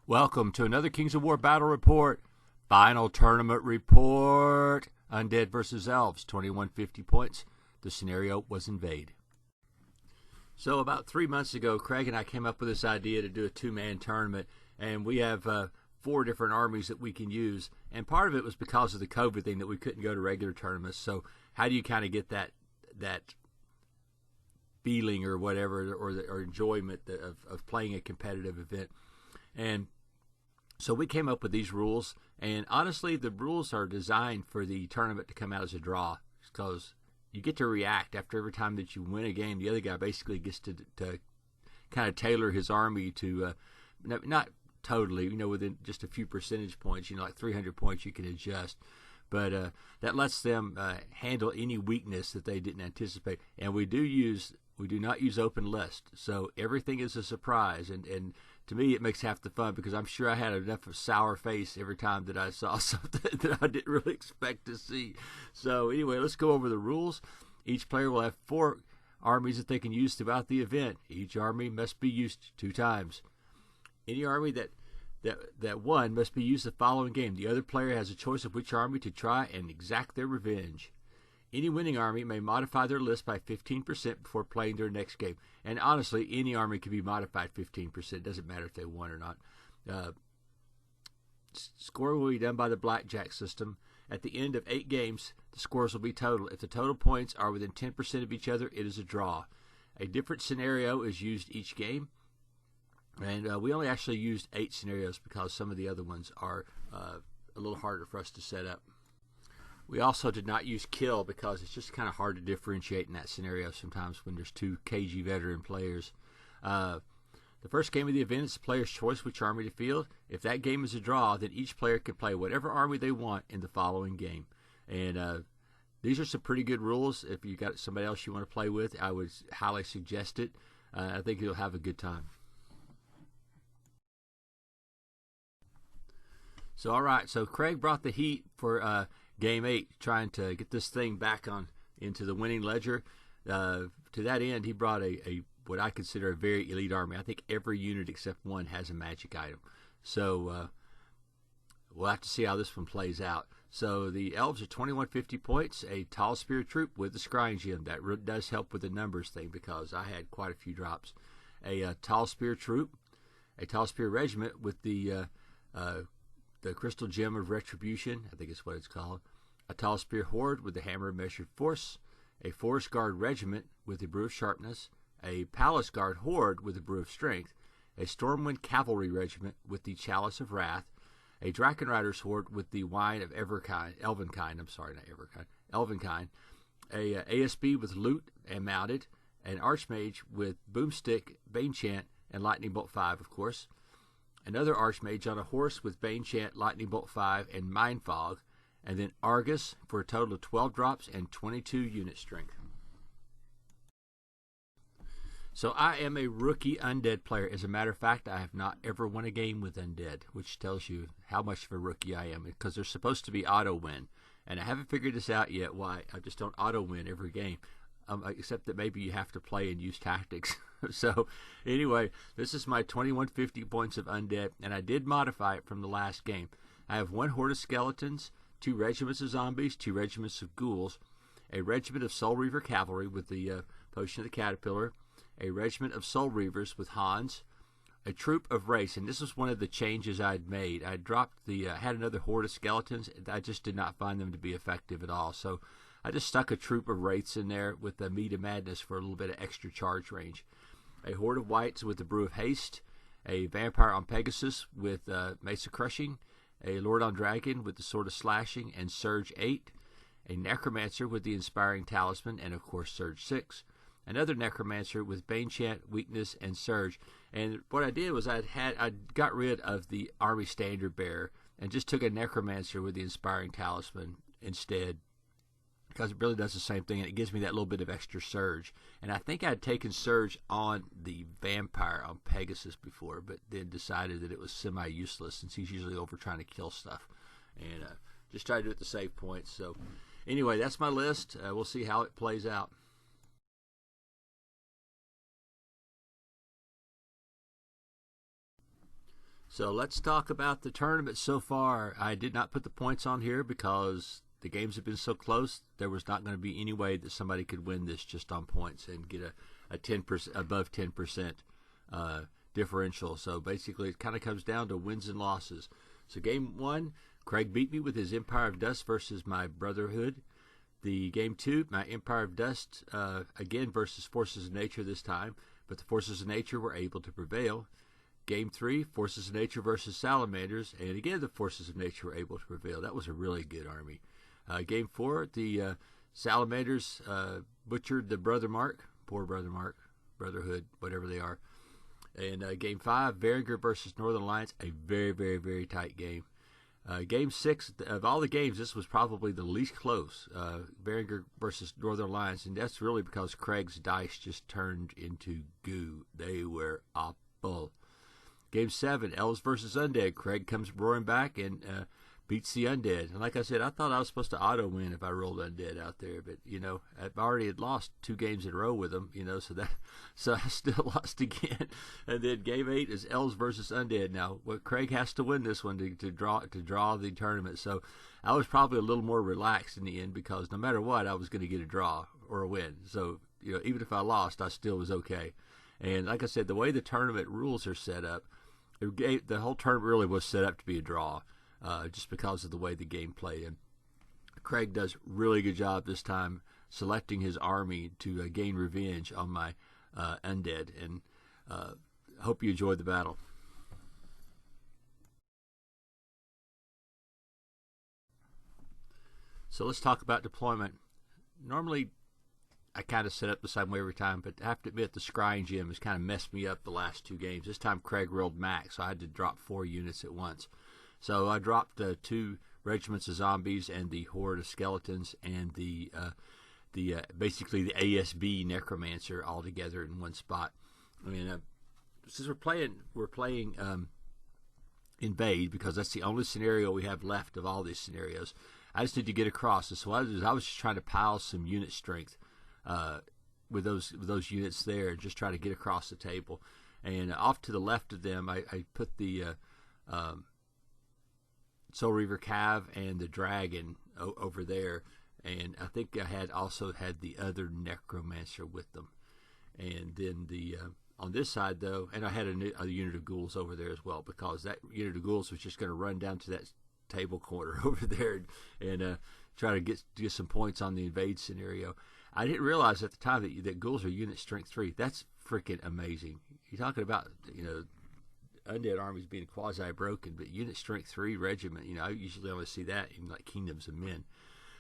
Welcome to another Kings of War Battle Report. Final tournament report. Undead versus Elves, 2150 points. The scenario was INVADE. So about 3 months ago, Craig and I came up with this idea to do a two-man tournament, and we have 4 different armies that we can use. And part of it was because of the COVID thing that we couldn't go to regular tournaments. So how do you kind of get that feeling or whatever, or enjoyment of playing a competitive event? And so we came up with these rules, and honestly, the rules are designed for the tournament to come out as a draw, because you get to react after every time that you win a game. The other guy basically gets to kind of tailor his army to, not totally, within just a few percentage points, like 300 points you can adjust. But that lets them handle any weakness that they didn't anticipate. And we do not use open list, so everything is a surprise. And to me, it makes half the fun, because I'm sure I had enough of sour face every time that I saw something that I didn't really expect to see. So anyway, let's go over the rules. Each player will have 4 armies that they can use throughout the event. Each army must be used 2 times. Any army that won must be used the following game. The other player has a choice of which army to try and exact their revenge. Any winning army may modify their list by 15% before playing their next game. And honestly, any army can be modified 15%. It doesn't matter if they won or not. Scoring will be done by the blackjack system. At the end of 8 games, the scores will be total. If the total points are within 10% of each other, it is a draw. A different scenario is used each game. And we only actually used 8 scenarios because some of the other ones are a little harder for us to set up. We also did not use kill, because it's just kind of hard to differentiate in that scenario sometimes when there's 2 cagey veteran players. The first game of the event is the player's choice which army to field. If that game is a draw, then each player can play whatever army they want in the following game. And these are some pretty good rules. If you got somebody else you want to play with, I would highly suggest it. I think you'll have a good time. So all right, so Craig brought the heat for Game 8, trying to get this thing back on into the winning ledger. To that end, he brought a what I consider a very elite army. I think every unit except one has a magic item. So we'll have to see how this one plays out. So the Elves are 2150 points, a tall spear troop with the scrying gem. That really does help with the numbers thing, because I had quite a few drops. A tall spear troop, a tall spear regiment with the Crystal Gem of Retribution, I think is what it's called. A Tall Spear Horde with the Hammer of Measured Force. A Forest Guard Regiment with the Brew of Sharpness. A Palace Guard Horde with the Brew of Strength. A Stormwind Cavalry Regiment with the Chalice of Wrath. A Draken Riders Horde with the Wine of Elvenkind. A ASB with Loot and Mounted. An Archmage with Boomstick, Banechant, and Lightning Bolt 5, of course. Another Archmage on a horse with Banechant, Lightning Bolt 5, and Mind Fog. And then Argus for a total of 12 drops and 22 unit strength. So I am a rookie Undead player. As a matter of fact, I have not ever won a game with Undead, which tells you how much of a rookie I am, because they're supposed to be auto-win. And I haven't figured this out yet, why I just don't auto-win every game. Except that maybe you have to play and use tactics. So anyway, this is my 2150 points of Undead, and I did modify it from the last game. I have 1 horde of skeletons, 2 regiments of zombies, 2 regiments of ghouls, a regiment of Soul Reaver cavalry with the Potion of the Caterpillar, a regiment of Soul Reavers with Hans, a troop of Wraiths, and this was one of the changes I'd made. I dropped had another horde of skeletons. I just did not find them to be effective at all. So I just stuck a troop of Wraiths in there with the Meat of Madness for a little bit of extra charge range. A horde of Wights with the Brew of Haste. A Vampire on Pegasus with Mace of Crushing. A Lord on Dragon with the Sword of Slashing and Surge 8. A Necromancer with the Inspiring Talisman and, of course, Surge 6. Another Necromancer with Banechant, Weakness, and Surge. And what I did was I got rid of the Army Standard Bearer and just took a Necromancer with the Inspiring Talisman instead, because it really does the same thing, and it gives me that little bit of extra Surge. And I think I'd taken Surge on the Vampire on Pegasus before, but then decided that it was semi-useless, since he's usually over trying to kill stuff. And just try to do it to save points. So anyway, that's my list. We'll see how it plays out. So let's talk about the tournament so far. I did not put the points on here because the games have been so close. There was not going to be any way that somebody could win this just on points and get a 10% above 10% differential. So basically, it kind of comes down to wins and losses. So game 1, Craig beat me with his Empire of Dust versus my Brotherhood. The game 2, my Empire of Dust again versus Forces of Nature this time, but the Forces of Nature were able to prevail. Game 3, Forces of Nature versus Salamanders, and again the Forces of Nature were able to prevail. That was a really good army. Game 4, the Salamanders butchered the Brother Mark, poor Brother Mark, Brotherhood, whatever they are. And Game 5, Varangur versus Northern Alliance, a very, very, very tight game. Game 6, of all the games, this was probably the least close, Varangur versus Northern Alliance, and that's really because Craig's dice just turned into goo. They were awful. Game 7, Elves versus Undead. Craig comes roaring back and beats the Undead. And like I said, I thought I was supposed to auto-win if I rolled Undead out there, but, you know, I've already had lost 2 games in a row with them, you know, so I still lost again. And then Game 8 is Elves versus Undead. Now, Craig has to win this one to draw the tournament, so I was probably a little more relaxed in the end because no matter what, I was going to get a draw or a win. So, you know, even if I lost, I still was okay. And like I said, the way the tournament rules are set up, the whole tournament really was set up to be a draw. Just because of the way the game played. And Craig does a really good job this time selecting his army to gain revenge on my Undead. And hope you enjoyed the battle. So let's talk about deployment. Normally, I kind of set up the same way every time, but I have to admit the scrying gym has kind of messed me up the last 2 games. This time Craig rolled max, so I had to drop 4 units at once. So I dropped 2 regiments of zombies and the horde of skeletons and the basically the ASB necromancer all together in one spot. I mean, since we're playing invade because that's the only scenario we have left of all these scenarios. I just need to get across. And so I was just trying to pile some unit strength with those units there, just try to get across the table. And off to the left of them, I put the Soul Reaver Cav and the Dragon over there, and I think I also had the other Necromancer with them. And then on this side though, and I had a unit of ghouls over there as well, because that unit of ghouls was just going to run down to that table corner over there and try to get some points on the invade scenario. I didn't realize at the time that ghouls are unit strength 3. That's freaking amazing. You're talking about, you know, Undead armies being quasi-broken, but unit strength 3 regiment, you know, I usually only see that in like Kingdoms of Men.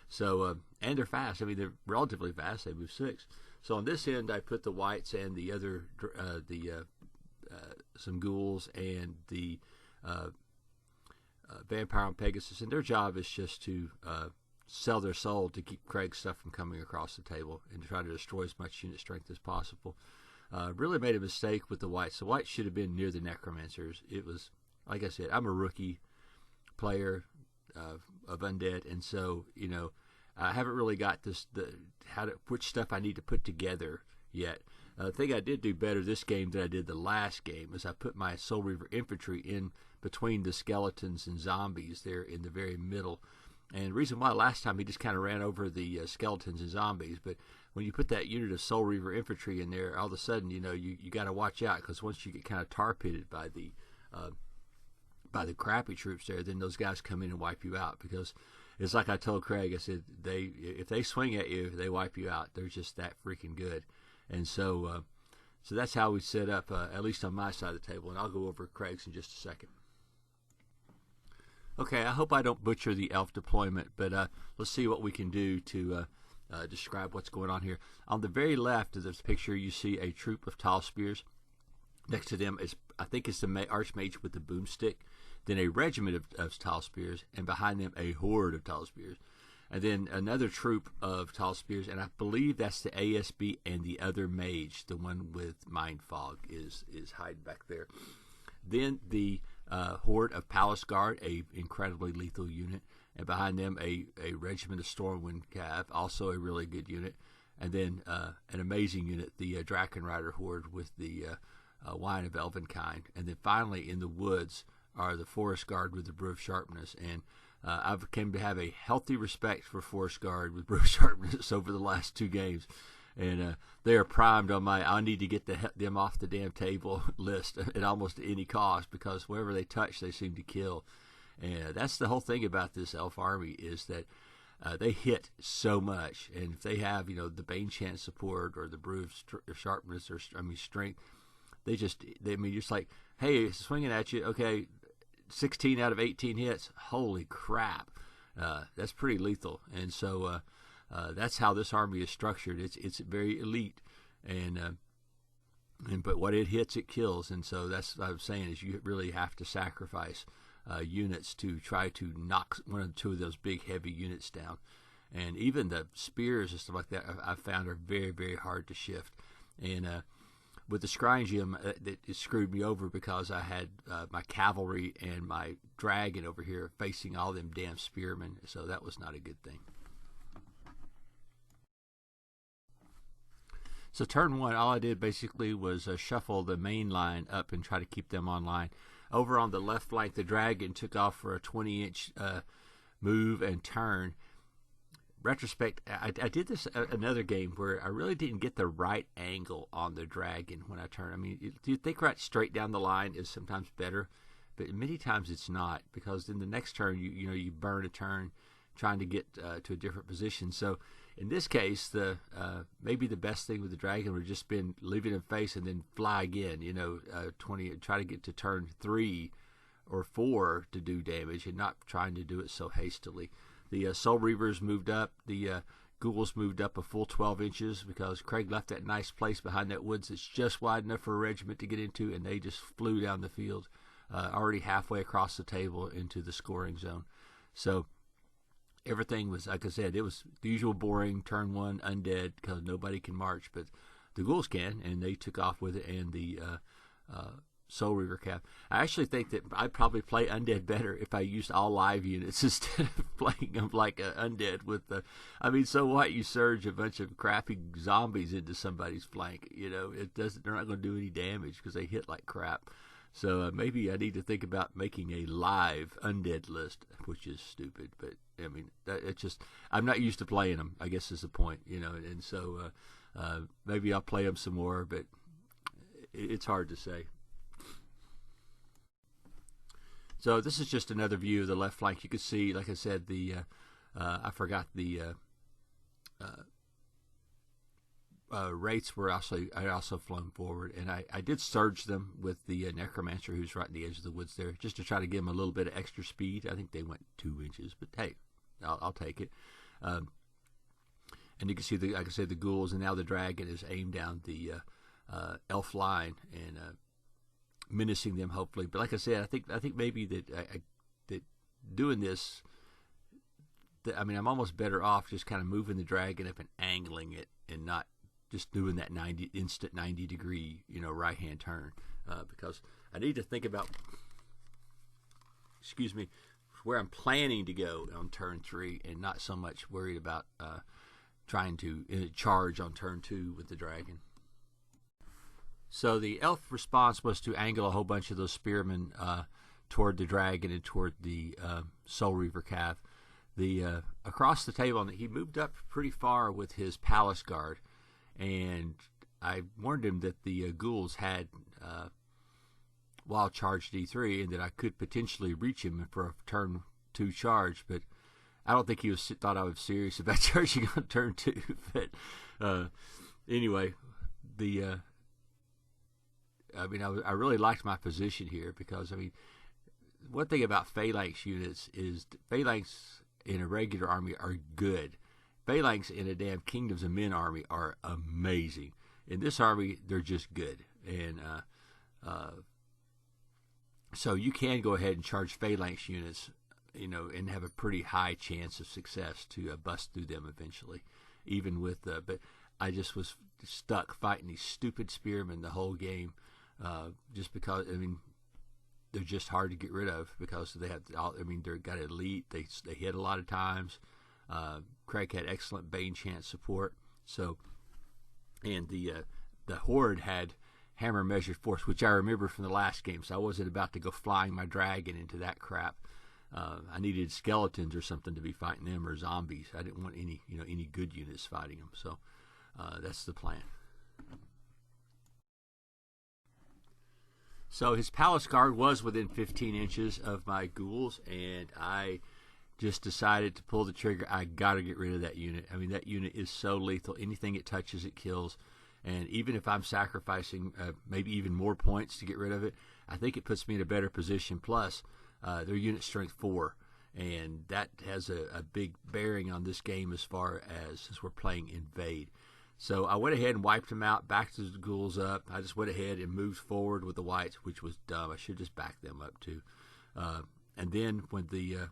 So, and they're fast. I mean, they're relatively fast. They move 6. So on this end, I put the whites and the other, some ghouls and the vampire on Pegasus, and their job is just to sell their soul to keep Craig's stuff from coming across the table and to try to destroy as much unit strength as possible. Really made a mistake with the whites. The whites should have been near the necromancers. It was, like I said, I'm a rookie player of Undead, and so, you know, I haven't really got which stuff I need to put together yet. The thing I did do better this game than I did the last game is I put my Soul Reaver infantry in between the skeletons and zombies there in the very middle. And the reason why last time he just kind of ran over the skeletons and zombies, but when you put that unit of Soul Reaver infantry in there, all of a sudden, you know, you got to watch out, because once you get kind of tar pitted by the crappy troops there, then those guys come in and wipe you out. Because it's like I told Craig, I said, if they swing at you, they wipe you out. They're just that freaking good. And so that's how we set up, at least on my side of the table. And I'll go over Craig's in just a second. Okay, I hope I don't butcher the elf deployment, but let's see what we can do to describe what's going on here. On the very left of this picture, you see a troop of tall spears. Next to them is, I think it's the archmage with the boomstick. Then a regiment of tall spears, and behind them a horde of tall spears. And then another troop of tall spears, and I believe that's the ASB and the other mage, the one with mind fog, is hiding back there. Then the horde of Palace Guard, a incredibly lethal unit, and behind them a regiment of Stormwind Cav, also a really good unit, and then an amazing unit, the Draken Rider horde with the Wine of Elvenkind, and then finally in the woods are the Forest Guard with the Brew of Sharpness, and I've come to have a healthy respect for Forest Guard with Brew of Sharpness over the last 2 games, and they are primed on my I need to get them off the damn table list at almost any cost, because wherever they touch, they seem to kill. And that's the whole thing about this elf army, is that they hit so much, and if they have the Bane Chant support or the Brew of Sharpness or strength, just like, hey, swinging at you, okay, 16 out of 18 hits, holy crap, that's pretty lethal. And so that's how this army is structured. It's very elite, but what it hits, it kills. And so that's what I was saying, is you really have to sacrifice units to try to knock 1 or 2 of those big heavy units down. And even the spears and stuff like that, I've found, are very, very hard to shift. And with the Scryngem, it screwed me over, because I had my cavalry and my dragon over here facing all them damn spearmen, so that was not a good thing. So turn 1, all I did basically was shuffle the main line up and try to keep them online. Over on the left flank, the dragon took off for a 20-inch move and turn. Retrospect, I did this another game where I really didn't get the right angle on the dragon when I turn. I mean, you think right straight down the line is sometimes better, but many times it's not, because in the next turn you burn a turn trying to get to a different position. So in this case, maybe the best thing with the dragon would have just been leaving him face and then fly again. 20, try to get to turn 3 or 4 to do damage, and not trying to do it so hastily. The Soul Reavers moved up. The Ghouls moved up a full 12 inches, because Craig left that nice place behind that woods that's just wide enough for a regiment to get into, and they just flew down the field, already halfway across the table into the scoring zone. So everything was, like I said, it was the usual boring turn 1 undead, because nobody can march, but the Ghouls can, and they took off with it, and the Soul Reaver Cap. I actually think that I'd probably play Undead better if I used all live units instead of playing them like Undead with the. I mean, so what? You surge a bunch of crappy zombies into somebody's flank. It doesn't. They're not going to do any damage because they hit like crap. So maybe I need to think about making a live Undead list, which is stupid. But I mean, it's just I'm not used to playing them, I guess is the point. And so maybe I'll play them some more, but it's hard to say. So this is just another view of the left flank. You can see, like I said, I forgot the Wraiths were also flown forward, and I did surge them with the Necromancer, who's right in the edge of the woods there, just to try to give them a little bit of extra speed. I think they went 2 inches, but hey, I'll take it. And you can see, like I said, the Ghouls, and now the dragon is aimed down the elf line and menacing them, hopefully. But like I said, I think maybe that doing this, I'm almost better off just kind of moving the dragon up and angling it, and not just doing that instant 90 degree right hand turn, because I need to think about where I'm planning to go on turn 3, and not so much worried about trying to charge on turn 2 with the dragon. So the elf response was to angle a whole bunch of those spearmen toward the dragon and toward the Soul Reaver Cav. Across the table, and he moved up pretty far with his Palace Guard, and I warned him that the Ghouls had Wild Charge D3, and that I could potentially reach him for a turn 2 charge, but I don't think he thought I was serious about charging on turn 2. But anyway, I really liked my position here, because one thing about phalanx units is phalanx in a regular army are good. Phalanx in a damn Kingdoms of Men army are amazing. In this army, they're just good, and so you can go ahead and charge phalanx units, and have a pretty high chance of success to bust through them eventually, even with. But I just was stuck fighting these stupid spearmen the whole game. Just because they're just hard to get rid of, because they have they're got elite. They hit a lot of times. Craig had excellent Bane Chant support. So, and the Horde had hammer measured force, which I remember from the last game. So I wasn't about to go flying my dragon into that crap. I needed skeletons or something to be fighting them, or zombies. I didn't want any good units fighting them. So that's the plan. So his palace guard was within 15 inches of my ghouls, and I just decided to pull the trigger. I got to get rid of that unit. I mean, that unit is so lethal. Anything it touches, it kills. And even if I'm sacrificing maybe even more points to get rid of it, I think it puts me in a better position. Plus, their unit strength 4, and that has a big bearing on this game as far as since we're playing Invade. So I went ahead and wiped them out, backed the ghouls up. I just went ahead and moved forward with the whites, which was dumb. I should just back them up too. And then when the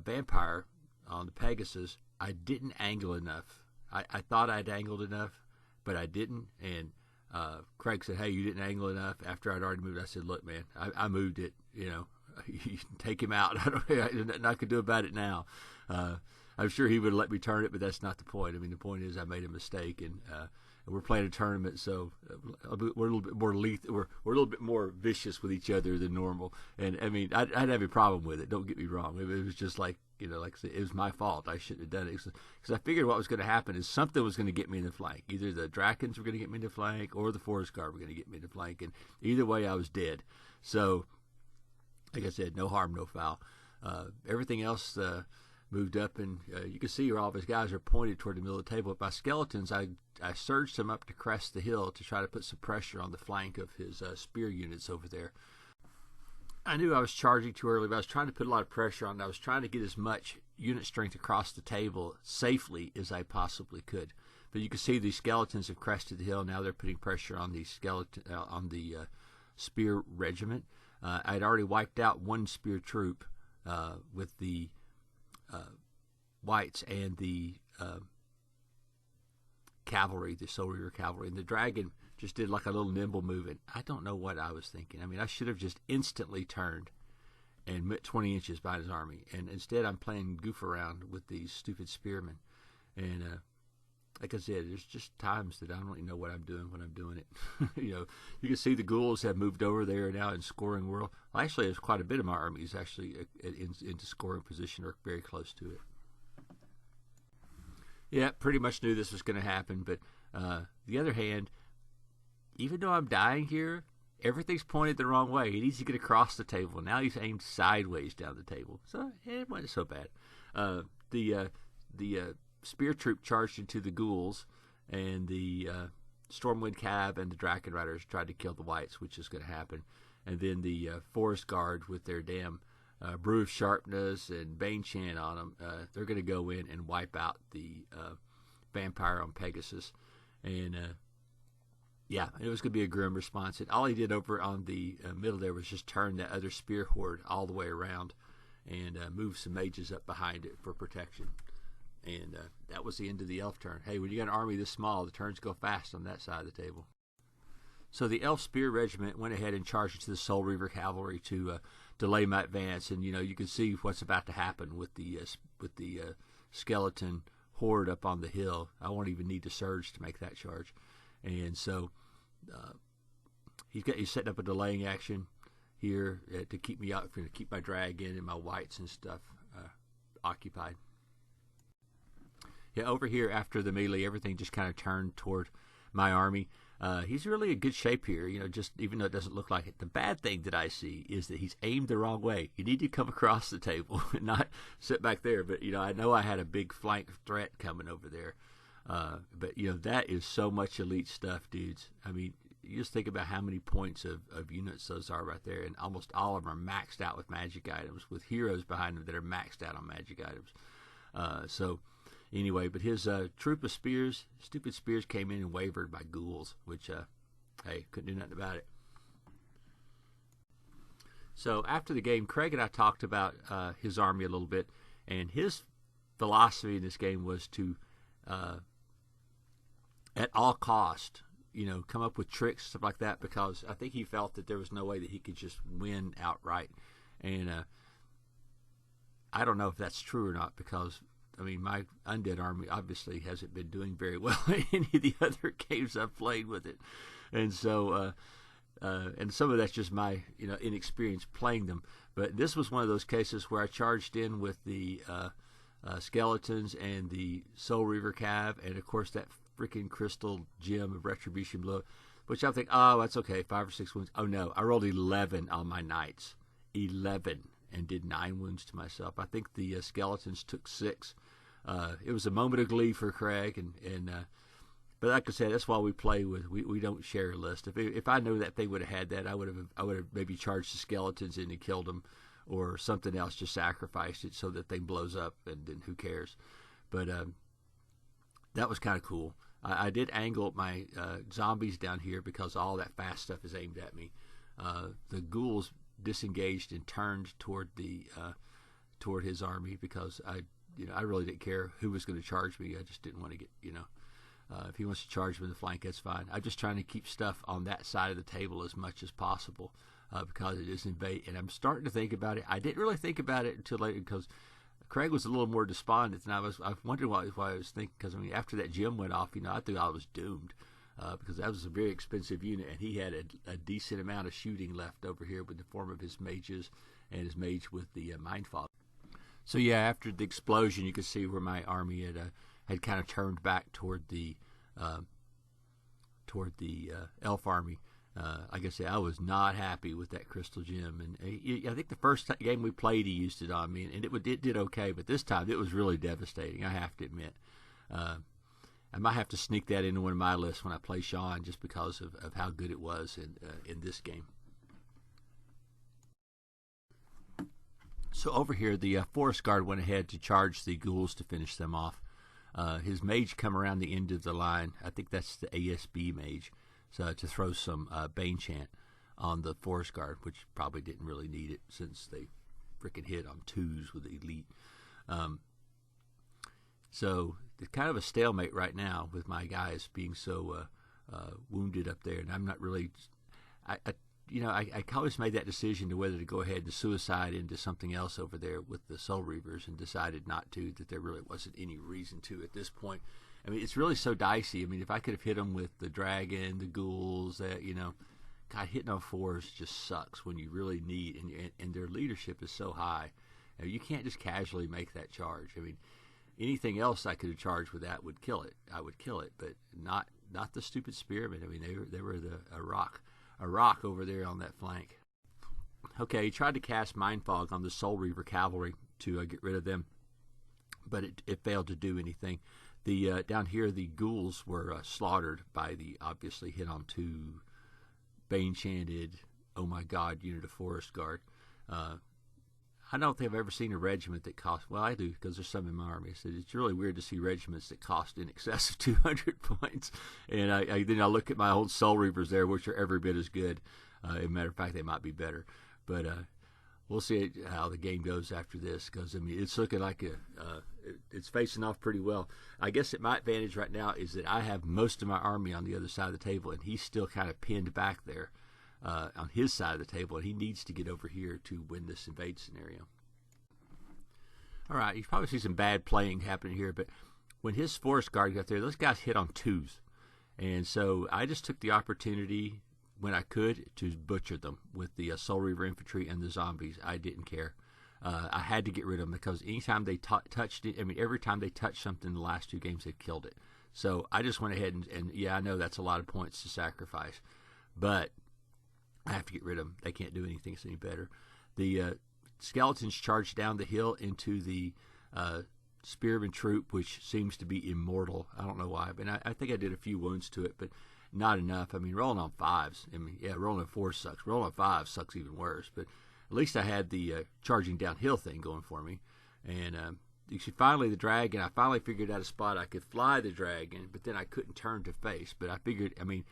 vampire on the Pegasus, I didn't angle enough. I thought I'd angled enough, but I didn't. And Craig said, "Hey, you didn't angle enough." After I'd already moved, I said, "Look, man, I moved it. You know, you can take him out. Nothing I could do about it now." I'm sure he would let me turn it, but that's not the point. I mean, the point is I made a mistake, and we're playing a tournament, so we're a little bit more lethal. We're a little bit more vicious with each other than normal. And I mean, I'd have a problem with it. Don't get me wrong. It was just like, like I said, it was my fault. I shouldn't have done it because I figured what was going to happen is something was going to get me in the flank. Either the Drakens were going to get me in the flank, or the Forest Guard were going to get me in the flank, and either way, I was dead. So, like I said, no harm, no foul. Everything else moved up, and you can see where all of his guys are pointed toward the middle of the table. But my skeletons, I surged him up to crest the hill to try to put some pressure on the flank of his spear units over there. I knew I was charging too early, but I was trying to put a lot of pressure on. I was trying to get as much unit strength across the table safely as I possibly could. But you can see these skeletons have crested the hill. Now they're putting pressure on the spear regiment. I'd already wiped out one spear troop with the whites and the cavalry, the Soul Reaver cavalry, and the dragon just did like a little nimble movement. I don't know what I was thinking. I mean, I should have just instantly turned and met 20 inches behind his army, and instead I'm playing goof around with these stupid spearmen. And like I said, there's just times that I don't even know what I'm doing when I'm doing it. You can see the ghouls have moved over there now in scoring world. Well, actually, there's quite a bit of my army is actually into scoring position or very close to it. Yeah, pretty much knew this was going to happen, but the other hand, even though I'm dying here, everything's pointed the wrong way. He needs to get across the table. Now he's aimed sideways down the table, so it wasn't so bad. The spear troop charged into the ghouls, and the Stormwind Cav and the Draken Riders tried to kill the whites, which is going to happen. And then the Forest Guard with their damn Brew of Sharpness and Bane Chant on them, they're going to go in and wipe out the vampire on Pegasus. And yeah, it was going to be a grim response. And all he did over on the middle there was just turn that other spear horde all the way around and move some mages up behind it for protection. And that was the end of the elf turn. Hey, when you got an army this small, the turns go fast on that side of the table. So the elf spear regiment went ahead and charged into the Soul Reaver cavalry to delay my advance. And you can see what's about to happen with the skeleton horde up on the hill. I won't even need to surge to make that charge. And so he's setting up a delaying action here to keep me out, to keep my dragon and my whites and stuff occupied. Yeah, over here after the melee, everything just kind of turned toward my army. He's really in good shape here, just even though it doesn't look like it. The bad thing that I see is that he's aimed the wrong way. You need to come across the table and not sit back there. But, I know I had a big flank threat coming over there. But, that is so much elite stuff, dudes. I mean, you just think about how many points of units those are right there. And almost all of them are maxed out with magic items, with heroes behind them that are maxed out on magic items. Anyway, but his troop of spears, stupid spears, came in and wavered by ghouls, which, hey, couldn't do nothing about it. So after the game, Craig and I talked about his army a little bit, and his philosophy in this game was to, at all cost, come up with tricks, stuff like that, because I think he felt that there was no way that he could just win outright. And I don't know if that's true or not, because my Undead army obviously hasn't been doing very well in any of the other games I've played with it. And so and some of that's just my inexperience playing them. But this was one of those cases where I charged in with the skeletons and the Soul Reaver Cav, and of course that freaking crystal gem of Retribution Blow, which I think, oh, that's okay, 5 or 6 wounds. Oh no, I rolled 11 on my knights, 11, and did 9 wounds to myself. I think the skeletons took 6. It was a moment of glee for Craig, and but like I said, that's why we play with. We don't share a list. If I knew that they would have had that, I would have maybe charged the skeletons in and killed them, or something else, just sacrificed it so that thing blows up, and then who cares? But that was kind of cool. I did angle my zombies down here because all that fast stuff is aimed at me. The ghouls disengaged and turned toward his army because I really didn't care who was going to charge me. I just didn't want to get if he wants to charge me in the flank, that's fine. I'm just trying to keep stuff on that side of the table as much as possible because it is invade. And I'm starting to think about it. I didn't really think about it until later because Craig was a little more despondent than I was. I wondered why I was thinking, because after that gem went off, I thought I was doomed because that was a very expensive unit, and he had a decent amount of shooting left over here with the form of his mages and his mage with the mind fog. So yeah, after the explosion, you could see where my army had kind of turned back toward the elf army. Like I said, I was not happy with that crystal gem, and I think the first game we played, he used it on me, and it did okay, but this time it was really devastating. I have to admit, I might have to sneak that into one of my lists when I play Sean, just because of how good it was in this game. So over here, the Forest Guard went ahead to charge the ghouls to finish them off. His mage come around the end of the line. I think that's the ASB mage. So to throw some Bane Chant on the Forest Guard, which probably didn't really need it since they freaking hit on 2s with Elite. So it's kind of a stalemate right now with my guys being so wounded up there, and I'm not really. I always made that decision to whether to go ahead and suicide into something else over there with the Soul Reavers, and decided not to. That there really wasn't any reason to at this point. I mean, it's really so dicey. I mean, if I could have hit them with the dragon, the ghouls, God, hitting on 4s just sucks when you really need, and their leadership is so high. You can't just casually make that charge. I mean, anything else I could have charged with that would kill it. I would kill it, but not the stupid spearmen. I mean, they were a rock over there on that flank. Okay, he tried to cast Mind Fog on the Soul Reaver cavalry to get rid of them, but it failed to do anything. The down here, the ghouls were slaughtered by the obviously hit on 2 Bane Chanted, oh my god, unit of Forest Guard. I don't think I've ever seen a regiment that cost, well, I do, because there's some in my army. So it's really weird to see regiments that cost in excess of 200 points. And then I look at my old Soul Reavers there, which are every bit as good. As a matter of fact, they might be better. But we'll see how the game goes after this, because, I mean, it's looking like it's facing off pretty well. I guess that my advantage right now is that I have most of my army on the other side of the table, and he's still kind of pinned back there. On his side of the table, and he needs to get over here to win this invade scenario. All right, you probably see some bad playing happening here, but when his Forest Guard got there, those guys hit on 2s, and so I just took the opportunity when I could to butcher them with the Soul Reaver infantry and the zombies. I didn't care. I had to get rid of them because anytime they touched it, I mean, every time they touched something in the last 2 games, they've killed it. So I just went ahead and yeah, I know that's a lot of points to sacrifice, but I have to get rid of them. They can't do anything any better. The skeletons charged down the hill into the spearman troop, which seems to be immortal. I don't know why, but I think I did a few wounds to it, but not enough. I mean, rolling on 5s. I mean, yeah, rolling on 4 sucks. Rolling on 5 sucks even worse. But at least I had the charging downhill thing going for me. And you see, finally the dragon. I finally figured out a spot I could fly the dragon, but then I couldn't turn to face. But I figured, I mean,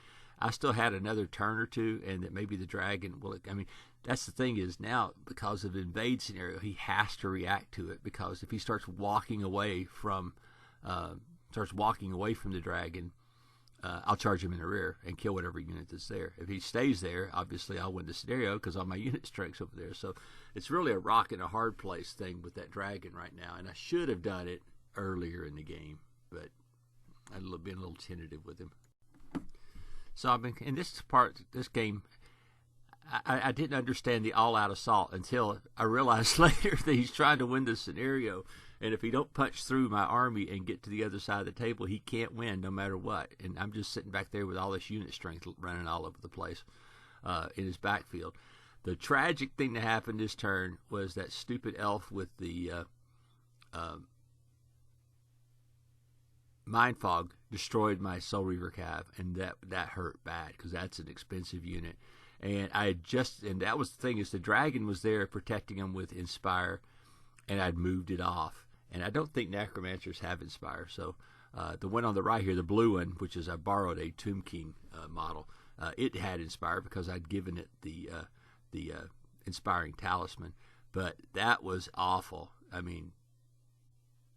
I still had another turn or two, and that maybe the dragon will. I mean, that's the thing is now, because of the invade scenario, he has to react to it, because if he starts walking away from the dragon, I'll charge him in the rear and kill whatever unit that's there. If he stays there, obviously I'll win the scenario because all my unit strength's over there. So it's really a rock and a hard place thing with that dragon right now, and I should have done it earlier in the game, but I've been a little tentative with him. So I mean, in this game, I didn't understand the all-out assault until I realized later that he's trying to win the scenario, and if he don't punch through my army and get to the other side of the table, he can't win no matter what. And I'm just sitting back there with all this unit strength running all over the place in his backfield. The tragic thing that happened this turn was that stupid elf with the Mind Fog destroyed my Soul Reaver Cav, and that hurt bad because that's an expensive unit. And and that was the thing, is the dragon was there protecting him with Inspire, and I'd moved it off. And I don't think Necromancers have Inspire. So the one on the right here, the blue one, which is I borrowed a Tomb King model, it had Inspire because I'd given it the Inspiring Talisman. But that was awful. I mean,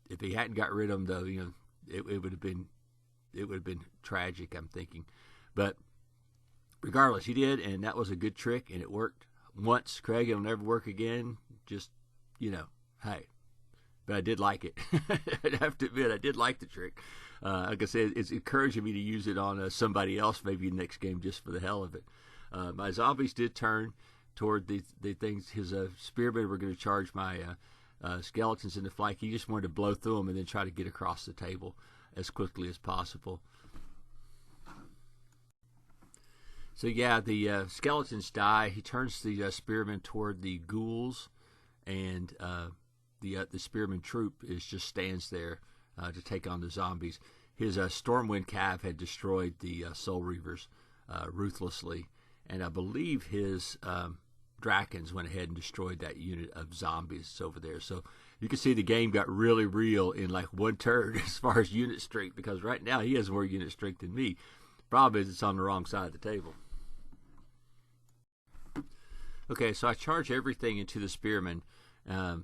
if he hadn't got rid of him, though, it would have been tragic, I'm thinking. But regardless, he did, and that was a good trick, and it worked once. Craig, it'll never work again. Just, hey. But I did like it. I have to admit, I did like the trick. Like I said, it's encouraging me to use it on somebody else maybe next game just for the hell of it. My zombies did turn toward the things. His spearmen were going to charge my skeletons in the flank. He just wanted to blow through them and then try to get across the table as quickly as possible. So yeah, the skeletons die. He turns the spearmen toward the ghouls, and the spearman troop just stands there to take on the zombies. His Stormwind Cav had destroyed the Soul Reavers ruthlessly, and I believe his Drakens went ahead and destroyed that unit of zombies over there. So you can see the game got really real in like one turn as far as unit strength, because right now he has more unit strength than me. Problem is, it's on the wrong side of the table. Okay, so I charge everything into the spearmen. I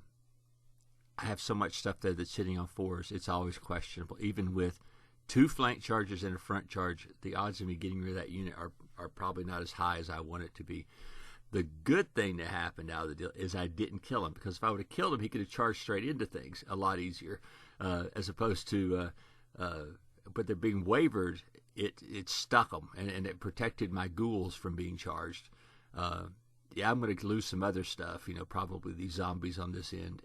have so much stuff there that's sitting on 4s, it's always questionable. Even with 2 flank charges and a front charge, the odds of me getting rid of that unit are probably not as high as I want it to be. The good thing that happened out of the deal is I didn't kill him, because if I would have killed him, he could have charged straight into things a lot easier, as opposed to, but they're being wavered, it stuck them, and it protected my ghouls from being charged. Yeah, I'm going to lose some other stuff, probably these zombies on this end,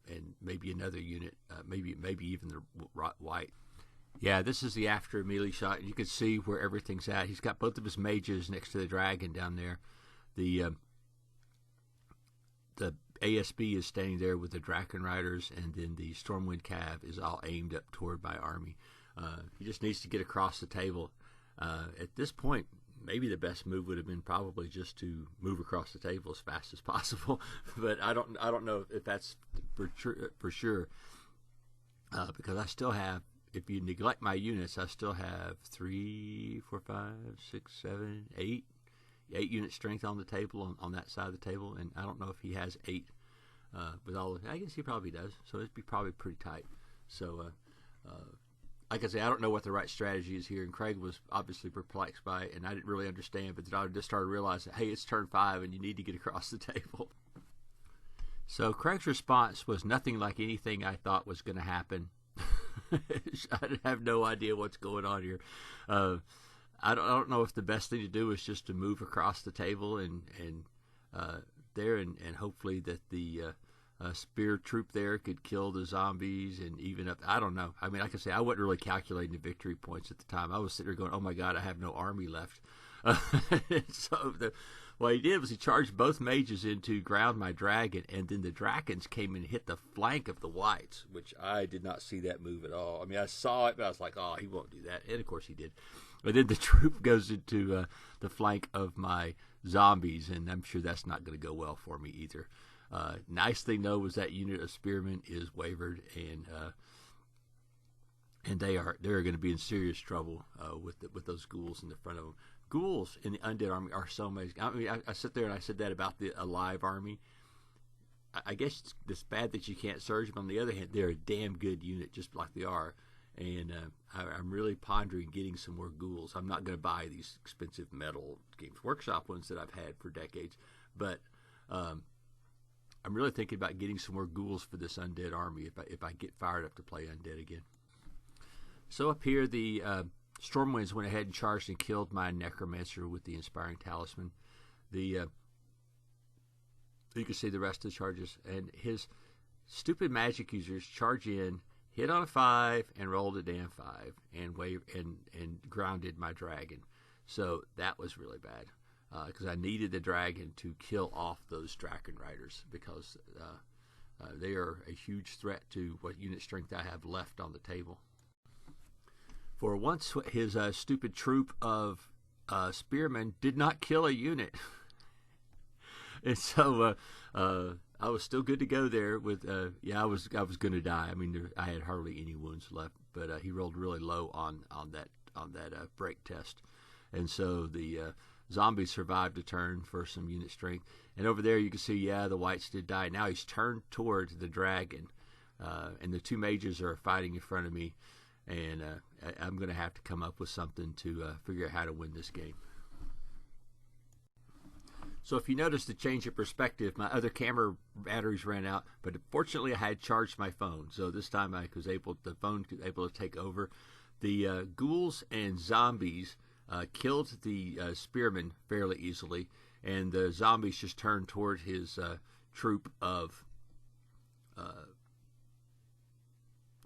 and maybe another unit, maybe even the white. Yeah, this is the after melee shot. You can see where everything's at. He's got both of his mages next to the dragon down there. The ASB is standing there with the Draken Riders, and then the Stormwind Cav is all aimed up toward my army. He just needs to get across the table. At this point, maybe the best move would have been probably just to move across the table as fast as possible. But I don't know if that's for sure, because I still have, if you neglect my units, I still have 3, 4, 5, 6, 7, 8 unit strength on the table, on that side of the table, and I don't know if he has 8 with all of it. I guess he probably does, so it'd be probably pretty tight. So like I say, I don't know what the right strategy is here, and Craig was obviously perplexed by it, and I didn't really understand, but then I just started realizing, hey, it's turn 5 and you need to get across the table. So Craig's response was nothing like anything I thought was going to happen. I have no idea what's going on here. I don't know if the best thing to do is just to move across the table and hopefully that the spear troop there could kill the zombies and even up. I don't know. I mean, like I say, I wasn't really calculating the victory points at the time. I was sitting there going, oh my God, I have no army left. So what he did was he charged both mages in to ground my dragon, and then the Drakens came and hit the flank of the whites, which I did not see that move at all. I mean, I saw it, but I was like, oh, he won't do that. And of course he did. But then the troop goes into the flank of my zombies, and I'm sure that's not going to go well for me either. Nice thing though was that unit of spearmen is wavered, and they're going to be in serious trouble with those ghouls in the front of them. Ghouls in the undead army are so amazing. I mean, I sit there and I said that about the alive army. I guess it's bad that you can't surge them. On the other hand, they're a damn good unit, just like they are. And I'm really pondering getting some more ghouls. I'm not going to buy these expensive metal Games Workshop ones that I've had for decades, but I'm really thinking about getting some more ghouls for this undead army if I get fired up to play undead again. So up here, the Stormwinds went ahead and charged and killed my Necromancer with the Inspiring Talisman. You can see the rest of the charges, and his stupid magic users charge in, hit on a 5, and rolled a damn 5, and grounded my dragon. So that was really bad, because I needed the dragon to kill off those Draken Riders, because they are a huge threat to what unit strength I have left on the table. For once, his stupid troop of spearmen did not kill a unit. And so I was still good to go there with, I was going to die. I mean, I had hardly any wounds left, but he rolled really low on that break test. And so the zombies survived a turn for some unit strength. And over there you can see, the whites did die. Now he's turned toward the dragon, and the 2 mages are fighting in front of me. And I'm going to have to come up with something to figure out how to win this game. So if you notice the change of perspective, my other camera batteries ran out, but fortunately I had charged my phone. So this time the phone was able to take over. The ghouls and zombies killed the spearmen fairly easily, and the zombies just turned toward his troop of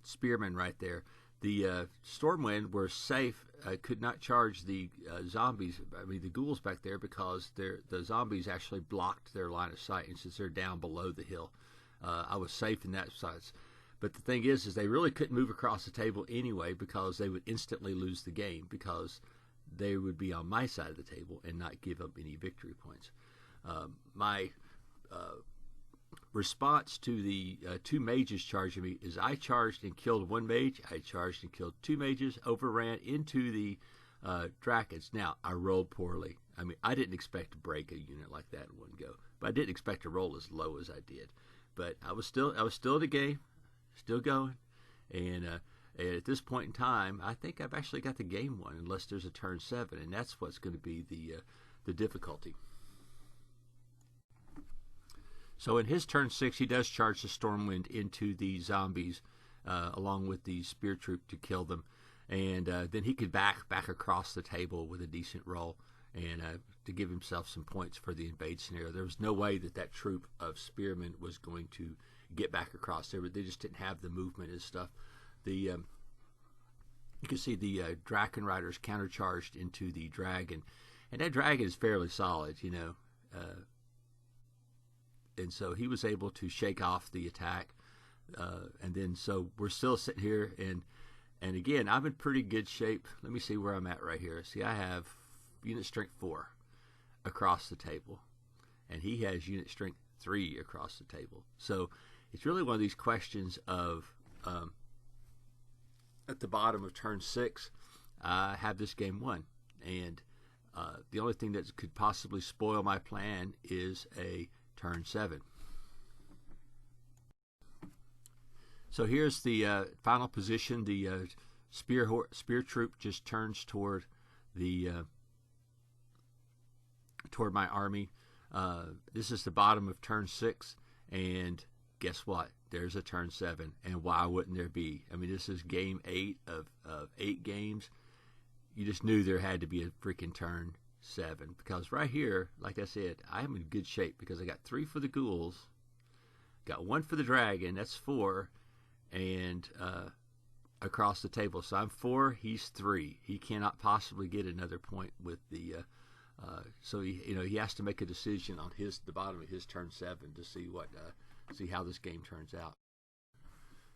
spearmen right there. The Stormwind were safe, could not charge the zombies, the ghouls back there, because the zombies actually blocked their line of sight, and since they're down below the hill, I was safe in that sense. But the thing is they really couldn't move across the table anyway, because they would instantly lose the game, because they would be on my side of the table and not give up any victory points. My response to the 2 mages charging me is I charged and killed 1 mage, I charged and killed 2 mages, overran into the dragons. Now, I rolled poorly. I mean, I didn't expect to break a unit like that in one go, but I didn't expect to roll as low as I did. But I was still in the game, still going, and at this point in time, I think I've actually got the game won, unless there's a turn 7, and that's what's going to be the difficulty. So in his turn 6, he does charge the Stormwind into the zombies, along with the spear troop, to kill them, and then he could back across the table with a decent roll, and to give himself some points for the invade scenario. There was no way that troop of spearmen was going to get back across there, but they just didn't have the movement and stuff. You can see the Draken Riders countercharged into the dragon, and that dragon is fairly solid, and so he was able to shake off the attack, and then so we're still sitting here, and again, I'm in pretty good shape. Let me see where I'm at right here. See, I have unit strength 4 across the table, and he has unit strength 3 across the table. So it's really one of these questions of at the bottom of turn 6, I have this game won, and the only thing that could possibly spoil my plan is a turn 7. So here's the final position. The spear troop just turns toward toward my army. This is the bottom of turn 6, and guess what? There's a turn 7, and why wouldn't there be? I mean, this is game 8 of 8 games. You just knew there had to be a freaking turn 7, because right here, like I said, I am in good shape, because I got 3 for the ghouls, got 1 for the dragon, that's 4, and across the table. So I'm 4, he's 3. He cannot possibly get another point with the so he has to make a decision on the bottom of his turn 7 to see how this game turns out.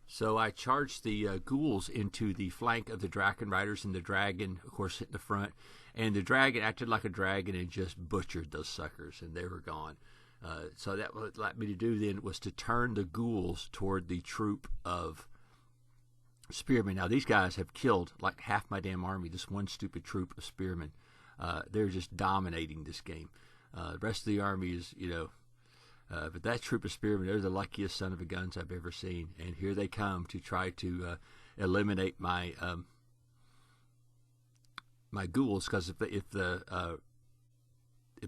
So I charged the ghouls into the flank of the Draken Riders, and the dragon, of course, hit in the front. And the dragon acted like a dragon and just butchered those suckers, and they were gone. So that what it allowed me to do then was to turn the ghouls toward the troop of spearmen. Now, these guys have killed like half my damn army, this one stupid troop of spearmen. They're just dominating this game. The rest of the army is, but that troop of spearmen, they're the luckiest son of a guns I've ever seen. And here they come to try to eliminate my my ghouls, because if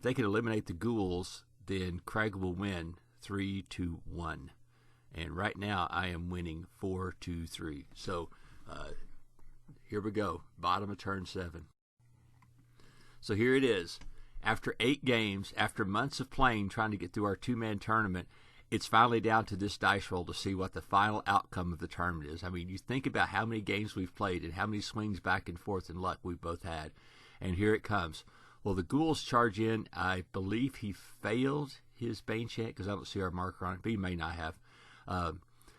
they can eliminate the ghouls, then Craig will win 3-1. And right now I am winning 4-3. So here we go. Bottom of turn 7. So here it is. After 8 games, after months of playing, trying to get through our 2-man tournament, it's finally down to this dice roll to see what the final outcome of the tournament is. I mean, you think about how many games we've played and how many swings back and forth in luck we've both had. And here it comes. Well, the ghouls charge in. I believe he failed his Bane chant because I don't see our marker on it, but he may not have.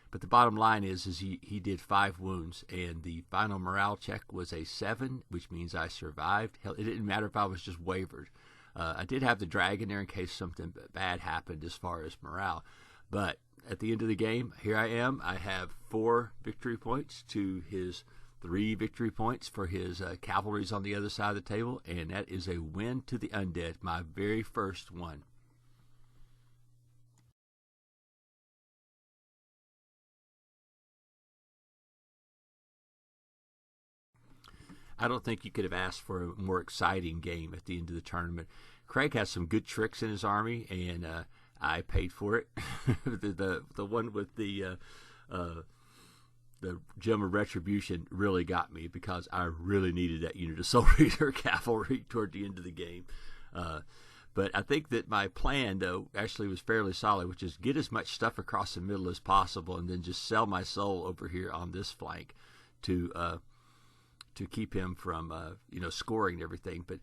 But the bottom line is he did 5 wounds, and the final morale check was a 7, which means I survived. Hell, it didn't matter if I was just wavered. I did have the dragon there in case something bad happened as far as morale. But at the end of the game, here I am. I have 4 victory points to his 3 victory points for his cavalries on the other side of the table, and that is a win to the Undead, my very first one. I don't think you could have asked for a more exciting game at the end of the tournament. Craig has some good tricks in his army, and I paid for it. the one with the Gem of Retribution really got me because I really needed that unit of Soul Reader cavalry toward the end of the game. But I think that my plan, though, actually was fairly solid, which is get as much stuff across the middle as possible and then just sell my soul over here on this flank to keep him from, scoring and everything. But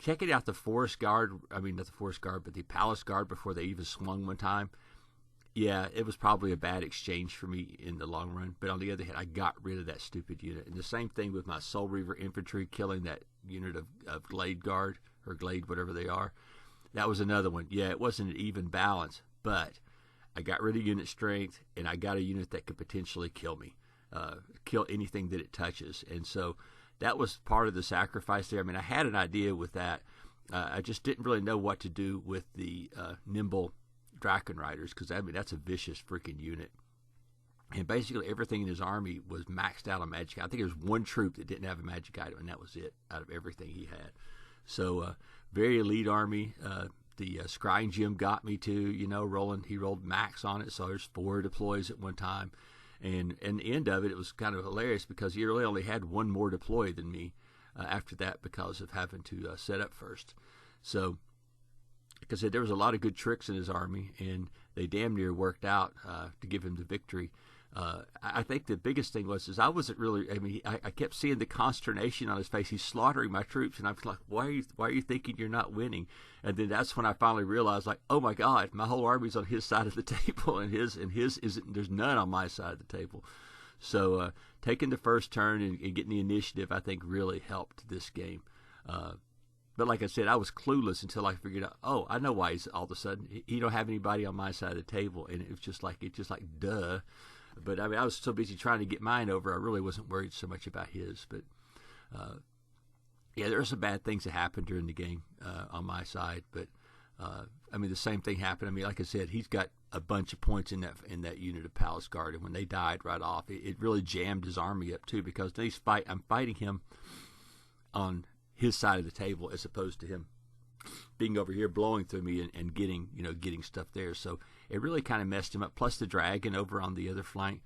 checking out the Forest Guard, I mean, not the Forest Guard, but the Palace Guard before they even swung one time, yeah, it was probably a bad exchange for me in the long run. But on the other hand, I got rid of that stupid unit. And the same thing with my Soul Reaver infantry killing that unit of Glade Guard, or Glade, whatever they are. That was another one. Yeah, it wasn't an even balance, but I got rid of unit strength, and I got a unit that could potentially kill me. Kill anything that it touches. And so that was part of the sacrifice there. I mean, I had an idea with that. I just didn't really know what to do with the nimble Draken Riders, because I mean, that's a vicious freaking unit. And basically everything in his army was maxed out on magic. I think there was one troop that didn't have a magic item, and that was it out of everything he had. So very elite army. The Scrying Gem got me too, he rolled max on it, so there's 4 deploys at one time. And in the end of it, it was kind of hilarious because he really only had 1 more deploy than me after that because of having to set up first. So, like I said, there was a lot of good tricks in his army, and they damn near worked out to give him the victory. I think the biggest thing was I wasn't really. I mean, I kept seeing the consternation on his face. He's slaughtering my troops, and I was like, "Why are you thinking you're not winning?" And then that's when I finally realized, like, "Oh my God, my whole army's on his side of the table, and his isn't. There's none on my side of the table." So taking the first turn and getting the initiative, I think, really helped this game. But like I said, I was clueless until I figured out, oh, I know why he's all of a sudden he don't have anybody on my side of the table, and it's just like duh. But I mean, I was so busy trying to get mine over, I really wasn't worried so much about his. But yeah, there were some bad things that happened during the game on my side. But I mean, the same thing happened. I mean, like I said, he's got a bunch of points in that unit of Palace Guard, and when they died right off, it really jammed his army up too, because I'm fighting him on his side of the table as opposed to him being over here blowing through me and getting stuff there. So it really kind of messed him up. Plus the dragon over on the other flank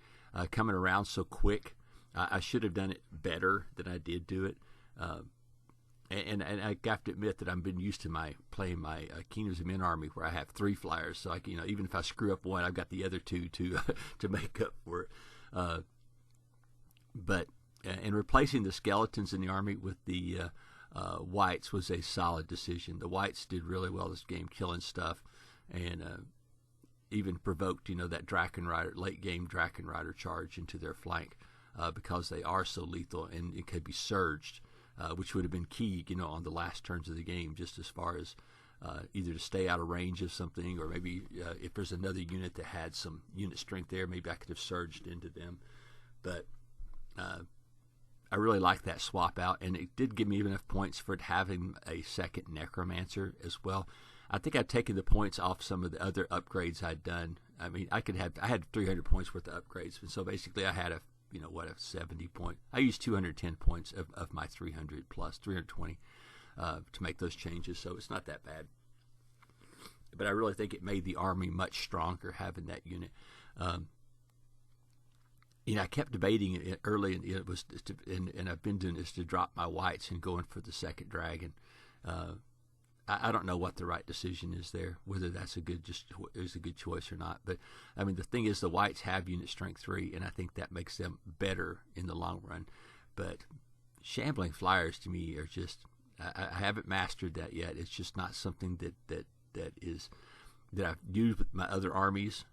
coming around so quick. I should have done it better than I did do it. And I have to admit that I've been used to playing my Kingdoms of Men army where I have 3 flyers. So even if I screw up one, I've got the other 2 to make up for it. But and replacing the skeletons in the army with the whites was a solid decision. The whites did really well this game, killing stuff, and even provoked that Draken Rider late game Draken Rider charge into their flank because they are so lethal, and it could be surged, which would have been key on the last turns of the game, just as far as either to stay out of range of something, or maybe if there's another unit that had some unit strength there, maybe I could have surged into them. But I really like that swap out, and it did give me enough points for it having a second Necromancer as well. I think I've taken the points off some of the other upgrades I'd done. I mean, I had 300 points worth of upgrades, and so basically I had a 70 point. I used 210 points of my 300 plus 320 to make those changes, so it's not that bad. But I really think it made the army much stronger having that unit. I kept debating it early, and it was and I've been doing this to drop my whites and going for the second dragon. I don't know what the right decision is there, whether that's a good choice or not. But I mean, the thing is, the whites have unit strength 3, and I think that makes them better in the long run. But shambling flyers to me are just, I haven't mastered that yet. It's just not something that I've used with my other armies.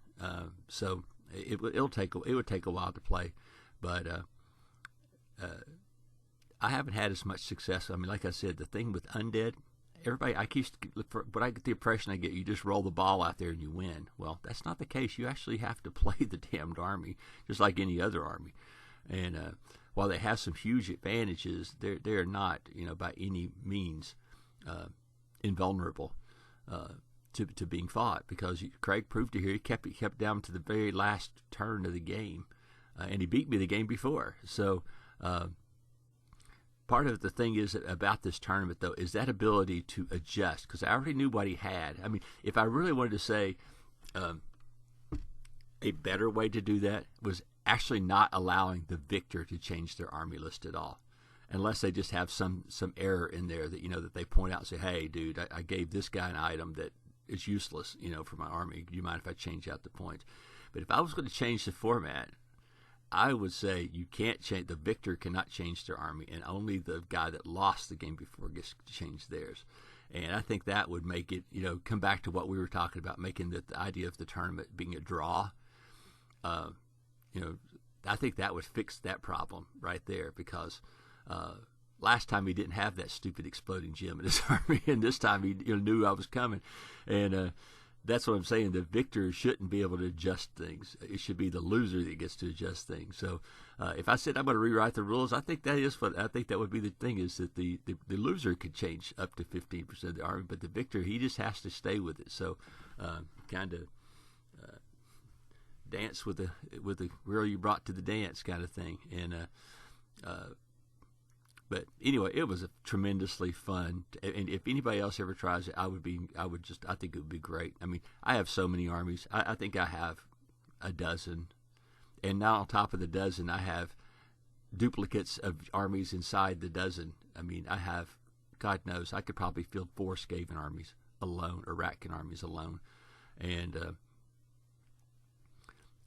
So it would take a while to play, but I haven't had as much success. I mean, like I said, the thing with Undead, everybody, but I get the impression I get, you just roll the ball out there and you win. Well, that's not the case. You actually have to play the damned army, just like any other army. And while they have some huge advantages, they are not, by any means invulnerable to being fought, because Craig proved it here. He kept down to the very last turn of the game, and he beat me the game before. So part of the thing is about this tournament, though, is that ability to adjust, because I already knew what he had. I mean, if I really wanted to say a better way to do that was actually not allowing the victor to change their army list at all, unless they just have some error in there that that they point out and say, hey, dude, I gave this guy an item that is useless, for my army. Do you mind if I change out the points? But if I was going to change the format, I would say you can't change. The victor cannot change their army, and only the guy that lost the game before gets to change theirs. And I think that would make it, come back to what we were talking about, making the idea of the tournament being a draw. I think that would fix that problem right there, because last time he didn't have that stupid exploding gem in his army, and this time he knew I was coming. And that's what I'm saying. The victor shouldn't be able to adjust things. It should be the loser that gets to adjust things. So if I said I'm going to rewrite the rules, I think that would be the thing, is that the loser could change up to 15% of the army, but the victor, he just has to stay with it. So kind of dance with the girl you brought to the dance kind of thing. And but anyway, it was a tremendously fun. And if anybody else ever tries it, I think it would be great. I mean, I have so many armies. I think I have a dozen, and now on top of the dozen, I have duplicates of armies inside the dozen. I mean, I have, God knows, I could probably field 4 Skaven armies alone, or Ratkin armies alone, and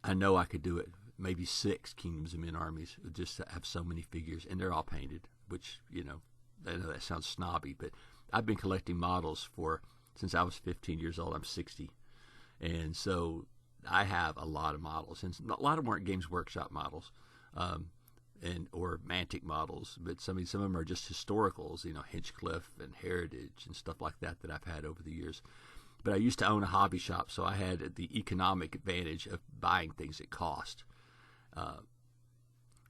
I know I could do it. Maybe 6 Kingdoms of Men armies, just to have so many figures, and they're all painted, which, I know that sounds snobby, but I've been collecting models since I was 15 years old. I'm 60. And so I have a lot of models, and a lot of them weren't Games Workshop models, or Mantic models, but some of them are just historicals, Hinchcliffe and Heritage and stuff like that I've had over the years. But I used to own a hobby shop, so I had the economic advantage of buying things at cost,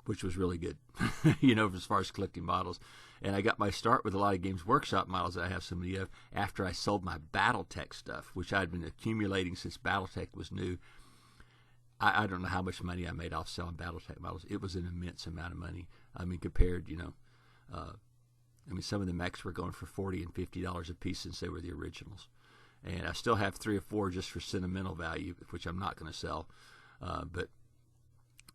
which was really good, as far as collecting models. And I got my start with a lot of Games Workshop models that I have so many of after I sold my Battletech stuff, which I had been accumulating since Battletech was new. I don't know how much money I made off selling Battletech models. It was an immense amount of money. I mean, compared, some of the mechs were going for $40 and $50 a piece since they were the originals. And I still have 3 or 4 just for sentimental value, which I'm not going to sell. But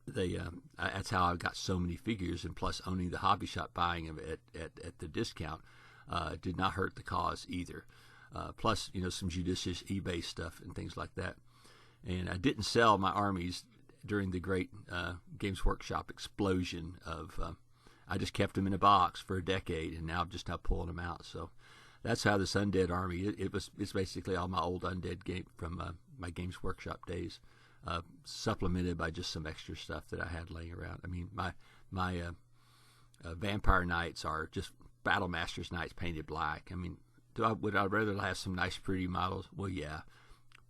that's how I got so many figures, and plus owning the hobby shop, buying them at the discount did not hurt the cause either. Plus, some judicious eBay stuff and things like that. And I didn't sell my armies during the great Games Workshop explosion of. I just kept them in a box for a decade, and now I'm just now pulling them out. So that's how this Undead army. It's basically all my old Undead game from my Games Workshop days. Supplemented by just some extra stuff that I had laying around. I mean, my Vampire Knights are just Battle Masters Knights painted black. I mean, would I rather have some nice, pretty models? Well, yeah,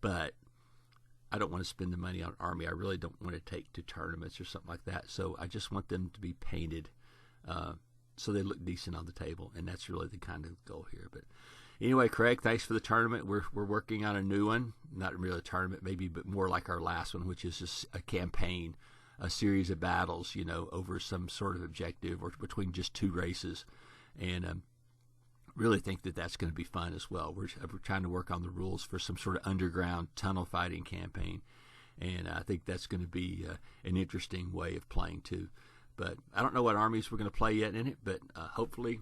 but I don't want to spend the money on an army I really don't want to take to tournaments or something like that. So I just want them to be painted so they look decent on the table, and that's really the kind of goal here. But anyway, Craig, thanks for the tournament. We're working on a new one, not really a tournament maybe, but more like our last one, which is just a campaign, a series of battles, over some sort of objective or between just 2 races. And really think that that's going to be fun as well. We're trying to work on the rules for some sort of underground tunnel fighting campaign. and I think that's going to be an interesting way of playing too. But I don't know what armies we're going to play yet in it, but hopefully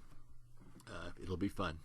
it'll be fun.